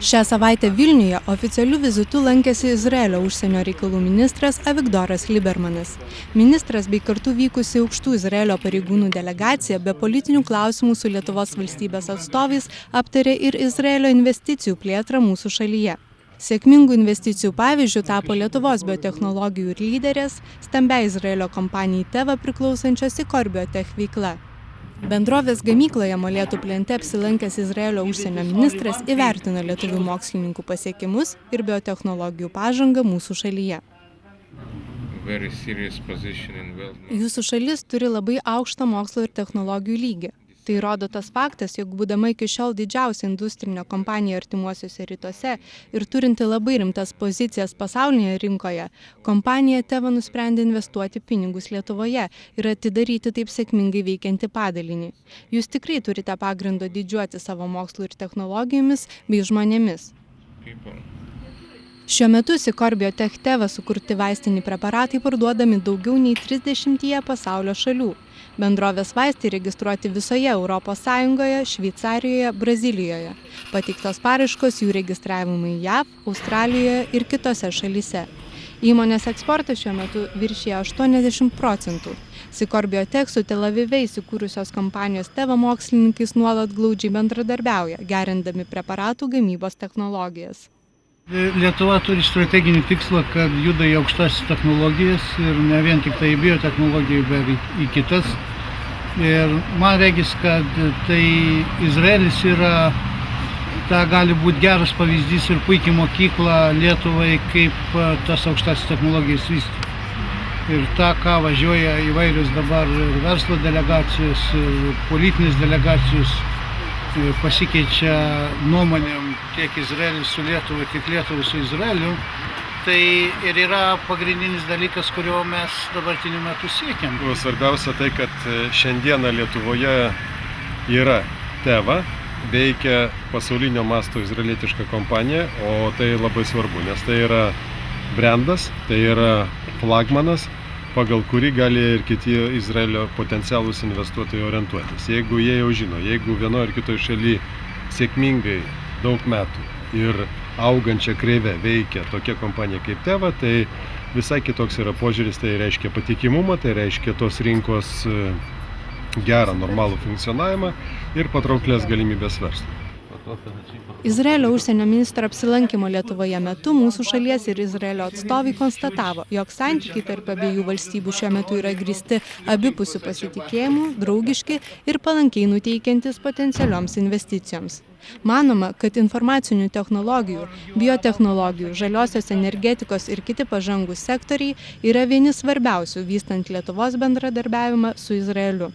Šią savaitę Vilniuje oficialiu vizitu lankėsi Izraelio užsienio reikalų ministras Avigdoras Libermanas. Ministras bei kartu vykusi aukštų Izraelio pareigūnų delegacija be politinių klausimų su Lietuvos valstybės atstovais aptarė ir Izraelio investicijų plėtrą mūsų šalyje. Sėkmingų investicijų pavyzdžių tapo Lietuvos biotechnologijų ir lyderės, stambiai Izraelio kompanijai Teva priklausančios Icor Biotech veikla. Bendrovės gamykloje Molėtų plente apsilankęs Izraelio užsienio ministras įvertino lietuvių mokslininkų pasiekimus ir biotechnologijų pažangą mūsų šalyje. Jūsų šalis turi labai aukštą mokslo ir technologijų lygį. Tai rodo tas faktas, jog būdama iki šiol didžiausia industrinė kompanija artimuosiuose rytuose ir turinti labai rimtas pozicijas pasaulinėje rinkoje, kompanija Teva nusprendė investuoti pinigus Lietuvoje ir atidaryti taip sėkmingai veikiantį padalinį. Jūs tikrai turite pagrindo didžiuoti savo mokslu ir technologijomis bei žmonėmis. Šiuo metu Icor Biotech Teva sukurti vaistiniai preparatai parduodami daugiau nei 30 pasaulio šalių. Bendrovės vaistai registruoti visoje Europos Sąjungoje, Šveicarijoje, Brazilijoje. Pateiktos paraiškos jų registravimai JAV, Australijoje ir kitose šalyse. Įmonės eksportas šiuo metu viršija 80%. Icor Biotech su Tel Avive įsikūrusios kompanijos Teva mokslininkais nuolat glaudžiai bendradarbiauja, gerindami preparatų gamybos technologijas. Lietuva turi strateginį tikslą, kad juda į aukštas technologijas ir ne vien tik tai į biotechnologiją, bet į kitas. Ir man regis, kad tai Izraelis yra, gali būti geras pavyzdys ir puikiai mokykla Lietuvai, kaip tas aukštas technologijas vystyti. Ir ką važiuoja įvairius dabar verslo delegacijos, politinės delegacijos, pasikeičia nuomonėm tiek Izraelis su Lietuva, tiek Lietuva su Izraeliu, tai ir yra pagrindinis dalykas, kurio mes dabartiniu metu siekiam. Svarbiausia tai, kad šiandieną Lietuvoje yra Teva, veikia pasaulinio masto izraelietiška kompanija, o tai labai svarbu, nes tai yra brandas, tai yra flagmanas, pagal kurį gali ir kiti Izraelio potencialūs investuotojai orientuotis. Jeigu jie jau žino, jeigu vienoje ar kitoje šalyje sėkmingai daug metų ir augančia kreivė veikia tokia kompanija kaip Teva, tai visai kitoks yra požiūris, tai reiškia patikimumą, tai reiškia tos rinkos gerą, normalų funkcionavimą ir patrauklės galimybės verslui. Izraelio užsienio ministro apsilankymo Lietuvoje metu mūsų šalies ir Izraelio atstovai konstatavo, jog santykiai tarp abiejų valstybių šiuo metu yra grįsti abipusių pasitikėjimų, draugiški ir palankiai nuteikiantis potencialioms investicijoms. Manoma, kad informacinių technologijų, biotechnologijų, žaliosios energetikos ir kiti pažangūs sektoriai yra vieni svarbiausių vystant Lietuvos bendradarbiavimą su Izraeliu.